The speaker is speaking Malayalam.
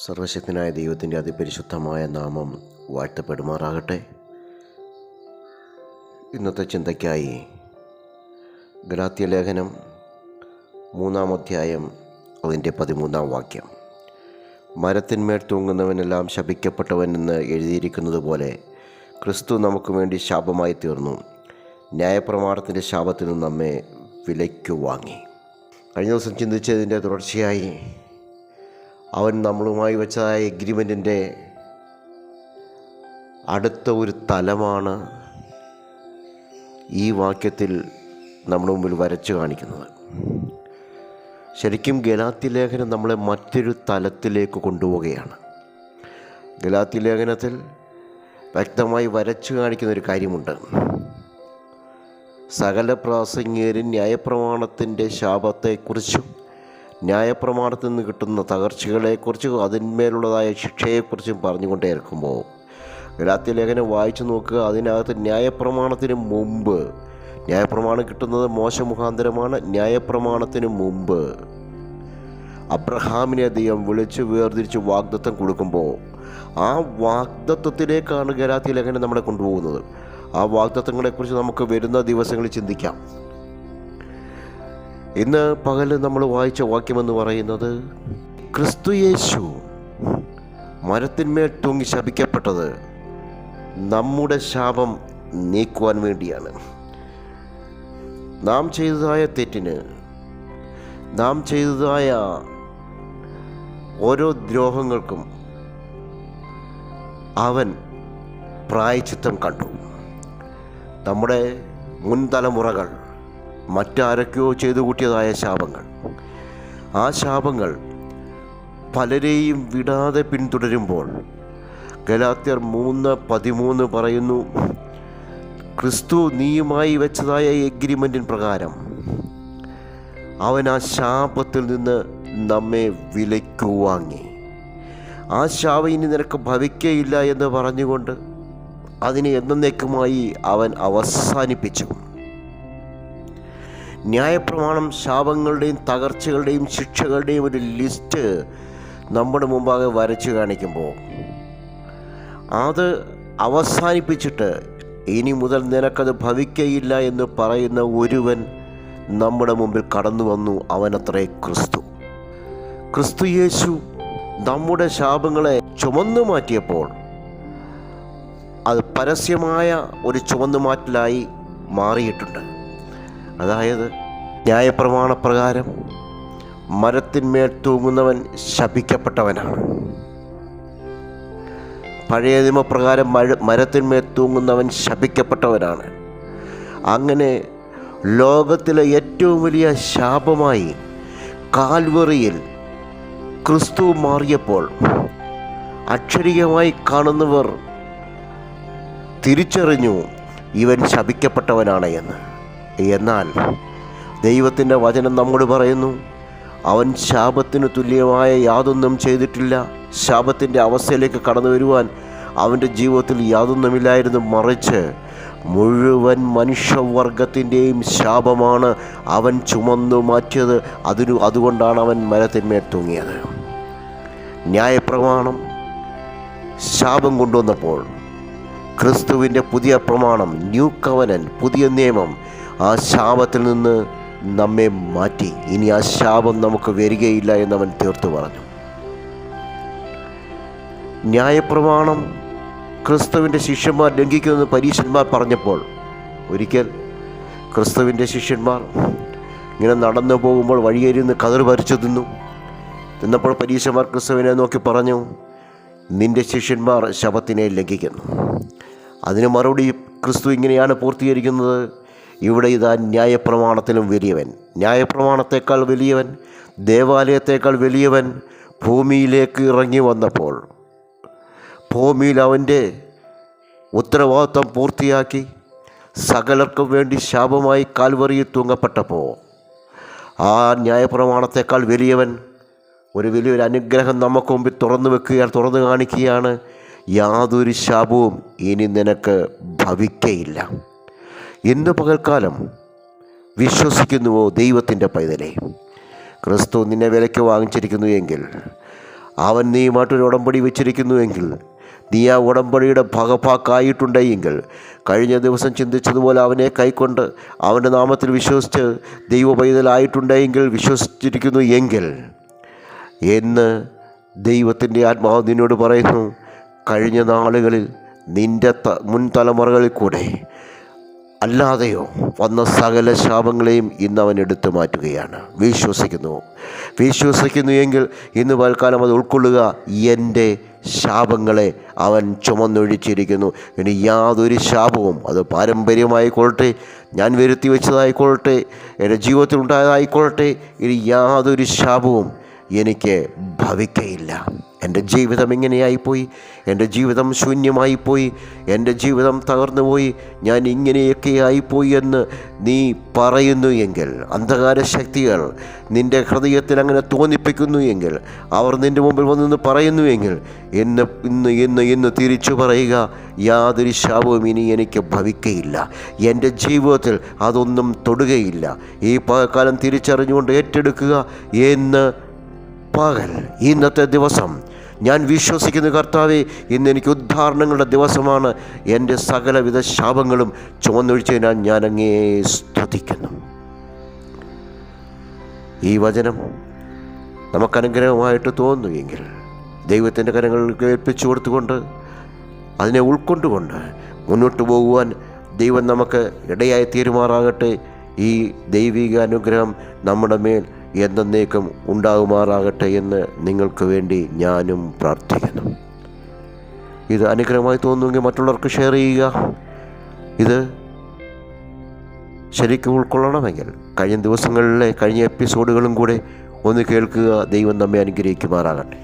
സർവശക്തനായ ദൈവത്തിൻ്റെ അതിപരിശുദ്ധമായ നാമം വാഴ്ത്തപ്പെടുമാറാകട്ടെ. ഇന്നത്തെ ചിന്തയ്ക്കായി ഗലാത്യ ലേഖനം 3-ാം അധ്യായം അതിൻ്റെ 13-ാം വാക്യം. മരത്തിന്മേൽ തൂങ്ങുന്നവനെല്ലാം ശപിക്കപ്പെട്ടവൻ എന്ന് എഴുതിയിരിക്കുന്നത് പോലെ ക്രിസ്തു നമുക്ക് വേണ്ടി ശാപമായി തീർന്നു, ന്യായപ്രമാണത്തിൻ്റെ ശാപത്തിൽ നിന്ന് നമ്മെ വിലയ്ക്കു വാങ്ങി. കഴിഞ്ഞ ദിവസം ചിന്തിച്ചതിൻ്റെ തുടർച്ചയായി അവൻ നമ്മളുമായി വെച്ചതായ എഗ്രിമെൻറ്റിൻ്റെ അടുത്ത ഒരു തലമാണ് ഈ വാക്യത്തിൽ നമ്മുടെ മുമ്പിൽ വരച്ചു കാണിക്കുന്നത്. ശരിക്കും ഗലാത്യ ലേഖനം നമ്മളെ മറ്റൊരു തലത്തിലേക്ക് കൊണ്ടുപോവുകയാണ്. ഗലാത്യ ലേഖനത്തിൽ വ്യക്തമായി വരച്ചു കാണിക്കുന്നൊരു കാര്യമുണ്ട്. സകല പ്രാസംഗികരും ന്യായപ്രമാണത്തിൻ്റെ ശാപത്തെക്കുറിച്ചും ന്യായപ്രമാണത്തിൽ നിന്ന് കിട്ടുന്ന തകർച്ചകളെക്കുറിച്ചും അതിന്മേലുള്ളതായ ശിക്ഷയെക്കുറിച്ചും പറഞ്ഞുകൊണ്ടേയിരിക്കുമ്പോൾ ഗലാത്യ ലേഖനം വായിച്ചു നോക്കുക. അതിനകത്ത് ന്യായപ്രമാണത്തിന് മുമ്പ്, ന്യായപ്രമാണം കിട്ടുന്നത് മോശ മുഖാന്തരമാണ്. ന്യായപ്രമാണത്തിന് മുമ്പ് അബ്രഹാമിനെ ദൈവം വിളിച്ച് വേർതിരിച്ച് വാഗ്ദത്തം കൊടുക്കുമ്പോൾ ആ വാഗ്ദത്തത്തിലേക്കാണ് ഗലാത്യ ലേഖനം നമ്മളെ കൊണ്ടുപോകുന്നത്. ആ വാഗ്ദത്തങ്ങളെക്കുറിച്ച് നമുക്ക് വരുന്ന ദിവസങ്ങളിൽ ചിന്തിക്കാം. ഇന്ന് പകൽ നമ്മൾ വായിച്ച വാക്യമെന്ന് പറയുന്നത്, ക്രിസ്തു യേശു മരത്തിന്മേൽ തൂങ്ങി ശപിക്കപ്പെട്ടത് നമ്മുടെ ശാപം നീക്കുവാൻ വേണ്ടിയാണ്. നാം ചെയ്തതായ തെറ്റിന്, നാം ചെയ്തതായ ഓരോ ദ്രോഹങ്ങൾക്കും അവൻ പ്രായശ്ചിത്തം കണ്ടു. നമ്മുടെ മുൻതലമുറകൾ മറ്റാരൊക്കെയോ ചെയ്തു കൂട്ടിയതായ ശാപങ്ങൾ, ആ ശാപങ്ങൾ പലരെയും വിടാതെ പിന്തുടരുമ്പോൾ ഗലാത്യർ 3:13 പറയുന്നു, ക്രിസ്തു നീയുമായി വെച്ചതായ എഗ്രിമെൻറ്റിൻ പ്രകാരം അവൻ ആ ശാപത്തിൽ നിന്ന് നമ്മെ വിലയ്ക്കു വാങ്ങി. ആ ശാപം ഇനി നിനക്ക് ഭവിക്കയില്ല എന്ന് പറഞ്ഞുകൊണ്ട് അതിനെ എന്നേക്കുമായി അവൻ അവസാനിപ്പിച്ചു. ന്യായപ്രമാണം ശാപങ്ങളുടെയും തകർച്ചകളുടെയും ശിക്ഷകളുടെയും ഒരു ലിസ്റ്റ് നമ്മുടെ മുമ്പാകെ വരച്ചു കാണിക്കുമ്പോൾ അത് അവസാനിപ്പിച്ചിട്ട് ഇനി മുതൽ നിനക്കത് ഭവിക്കയില്ല എന്ന് പറയുന്ന ഒരുവൻ നമ്മുടെ മുമ്പിൽ കടന്നു വന്നു. അവനത്രേ ക്രിസ്തു. ക്രിസ്തു യേശു നമ്മുടെ ശാപങ്ങളെ ചുമന്നു മാറ്റിയപ്പോൾ അത് പരസ്യമായ ഒരു ചുമന്നുമാറ്റലായി മാറിയിട്ടുണ്ട്. അതായത് ന്യായപ്രമാണപ്രകാരം മരത്തിന്മേൽ തൂങ്ങുന്നവൻ ശപിക്കപ്പെട്ടവനാണ്. പഴയ നിയമപ്രകാരം മരത്തിന്മേൽ തൂങ്ങുന്നവൻ ശപിക്കപ്പെട്ടവനാണ്. അങ്ങനെ ലോകത്തിലെ ഏറ്റവും വലിയ ശാപമായി കാൽവറിയിൽ ക്രിസ്തു മാറിയപ്പോൾ അക്ഷരികമായി കാണുന്നവർ തിരിച്ചറിഞ്ഞു ഇവൻ ശപിക്കപ്പെട്ടവനാണ് എന്ന്. എന്നാൽ ദൈവത്തിൻ്റെ വചനം നമ്മോട് പറയുന്നു, അവൻ ശാപത്തിന് തുല്യമായ യാതൊന്നും ചെയ്തിട്ടില്ല. ശാപത്തിൻ്റെ അവസ്ഥയിലേക്ക് കടന്നു വരുവാൻ അവൻ്റെ ജീവിതത്തിൽ യാതൊന്നുമില്ലായിരുന്നു. മറിച്ച് മുഴുവൻ മനുഷ്യവർഗത്തിൻ്റെയും ശാപമാണ് അവൻ ചുമന്നു മാറ്റിയത്. അതുകൊണ്ടാണ് അവൻ മരത്തിന്മേൽ തൂങ്ങിയത്. ന്യായപ്രമാണം ശാപം കൊണ്ടുവന്നപ്പോൾ ക്രിസ്തുവിൻ്റെ പുതിയ പ്രമാണം, ന്യൂ കവനന്റ്, പുതിയ നിയമം, ആ ശാപത്തിൽ നിന്ന് നമ്മെ മാറ്റി. ഇനി ആ ശാപം നമുക്ക് വരികയില്ല എന്നവൻ തീർത്തു പറഞ്ഞു. ന്യായപ്രമാണം ക്രിസ്തുവിൻ്റെ ശിഷ്യന്മാർ ലംഘിക്കുമെന്ന് പരീശന്മാർ പറഞ്ഞപ്പോൾ ഒരിക്കൽ ക്രിസ്തുവിൻ്റെ ശിഷ്യന്മാർ ഇങ്ങനെ നടന്നു പോകുമ്പോൾ വഴിയേരിന്ന് കതിർ പറിച്ചു തിന്നപ്പോൾ പരീശന്മാർ ക്രിസ്തുവിനെ നോക്കി പറഞ്ഞു, നിൻ്റെ ശിഷ്യന്മാർ ശബത്തിനെ ലംഘിക്കുന്നു. അതിന് മറുപടി ക്രിസ്തു ഇങ്ങനെയാണ് പൂർത്തീകരിക്കുന്നത്, ഇവിടെ ഇതാ ന്യായപ്രമാണത്തിലും വലിയവൻ, ന്യായപ്രമാണത്തേക്കാൾ വലിയവൻ, ദേവാലയത്തേക്കാൾ വലിയവൻ ഭൂമിയിലേക്ക് ഇറങ്ങി വന്നപ്പോൾ ഭൂമിയിൽ അവൻ്റെ ഉത്തരവാദിത്വം പൂർത്തിയാക്കി സകലർക്കും വേണ്ടി ശാപമായി കാൽവറിയിൽ തൂങ്ങപ്പെട്ടപ്പോൾ ആ ന്യായപ്രമാണത്തേക്കാൾ വലിയവൻ വലിയൊരു അനുഗ്രഹം നമുക്ക് മുമ്പിൽ തുറന്നു കാണിക്കുകയാണ്. യാതൊരു ശാപവും ഇനി നിനക്ക് ഭവിക്കയില്ല. ഇന്ന് പകൽക്കാലം വിശ്വസിക്കുന്നുവോ ദൈവത്തിൻ്റെ പൈതലേ? ക്രിസ്തു നിന്നെ വിലയ്ക്ക് വാങ്ങിച്ചിരിക്കുന്നു എങ്കിൽ അവൻ നീയുമായിട്ടൊരു ഉടമ്പടി വെച്ചിരിക്കുന്നുവെങ്കിൽ, നീ ആ ഉടമ്പടിയുടെ ഭാഗഭാക്കായിട്ടുണ്ടെങ്കിൽ, കഴിഞ്ഞ ദിവസം ചിന്തിച്ചതുപോലെ അവനെ കൈക്കൊണ്ട് അവൻ്റെ നാമത്തിൽ വിശ്വസിച്ച് ദൈവ പൈതലായിട്ടുണ്ടെങ്കിൽ, വിശ്വസിച്ചിരിക്കുന്നു എങ്കിൽ, എന്ന് ദൈവത്തിൻ്റെ ആത്മാവ് നിന്നോട് പറയുന്നു, കഴിഞ്ഞ നാളുകളിൽ നിൻ്റെ മുൻ തലമുറകളിൽ കൂടെ അല്ലാതെയോ വന്ന സകല ശാപങ്ങളെയും ഇന്ന് അവൻ എടുത്തു മാറ്റുകയാണ്. വിശ്വസിക്കുന്നു എങ്കിൽ ഇന്ന് പൽക്കാലം അത് ഉൾക്കൊള്ളുക. എൻ്റെ ശാപങ്ങളെ അവൻ ചുമന്നൊഴിച്ചിരിക്കുന്നു. ഇനി യാതൊരു ശാപവും, അത് പാരമ്പര്യമായിക്കൊള്ളട്ടെ, ഞാൻ വരുത്തി വെച്ചതായിക്കൊള്ളട്ടെ, എൻ്റെ ജീവിതത്തിൽ ഉണ്ടായതായിക്കൊള്ളട്ടെ, ഇനി യാതൊരു ശാപവും എനിക്ക് ഭവിക്കയില്ല. എൻ്റെ ജീവിതം ഇങ്ങനെയായിപ്പോയി, എൻ്റെ ജീവിതം ശൂന്യമായിപ്പോയി, എൻ്റെ ജീവിതം തകർന്നു പോയി, ഞാൻ ഇങ്ങനെയൊക്കെ ആയിപ്പോയി എന്ന് നീ പറയുന്നു എങ്കിൽ, അന്ധകാര ശക്തികൾ നിൻ്റെ ഹൃദയത്തിൽ അങ്ങനെ തോന്നിപ്പിക്കുന്നു എങ്കിൽ, അവർ നിൻ്റെ മുമ്പിൽ വന്നു പറയുന്നു എങ്കിൽ, ഇന്ന് തിരിച്ചു പറയുക, യാതൊരു ശാപവും ഇനി എനിക്ക് ഭവിക്കയില്ല, എൻ്റെ ജീവിതത്തിൽ അതൊന്നും തൊടുകയില്ല. ഈ പകൽക്കാലം തിരിച്ചറിഞ്ഞുകൊണ്ട് ഏറ്റെടുക്കുക. ഇന്നത്തെ ദിവസം ഞാൻ വിശ്വസിക്കുന്ന കർത്താവേ, ഇന്ന് എനിക്ക് ഉദ്ധാരണങ്ങളുടെ ദിവസമാണ്. എൻ്റെ സകലവിധ ശാപങ്ങളും ചുമന്നൊഴിച്ചതിനാൽ ഞാൻ അങ്ങേ സ്തുതിക്കുന്നു. ഈ വചനം നമുക്കനുഗ്രഹമായിട്ട് തോന്നുമെങ്കിൽ ദൈവത്തിൻ്റെ കരങ്ങളിൽ ഏൽപ്പിച്ചു കൊടുത്തുകൊണ്ട് അതിനെ ഉൾക്കൊണ്ടുകൊണ്ട് മുന്നോട്ട് പോകുവാൻ ദൈവം നമുക്ക് ഇടയായി തീരുമാറാകട്ടെ. ഈ ദൈവിക അനുഗ്രഹം നമ്മുടെ മേൽ എന്നേക്കും ഉണ്ടാകുമാറാകട്ടെ എന്ന് നിങ്ങൾക്ക് വേണ്ടി ഞാനും പ്രാർത്ഥിക്കുന്നു. ഇത് അനുഗ്രഹമായി തോന്നുമെങ്കിൽ മറ്റുള്ളവർക്ക് ഷെയർ ചെയ്യുക. ഇത് ശരിക്കും ഉൾക്കൊള്ളണമെങ്കിൽ കഴിഞ്ഞ ദിവസങ്ങളിലെ കഴിഞ്ഞ എപ്പിസോഡുകളും കൂടെ ഒന്ന് കേൾക്കുക. ദൈവം നമ്മെ അനുഗ്രഹിക്കുമാറാകട്ടെ.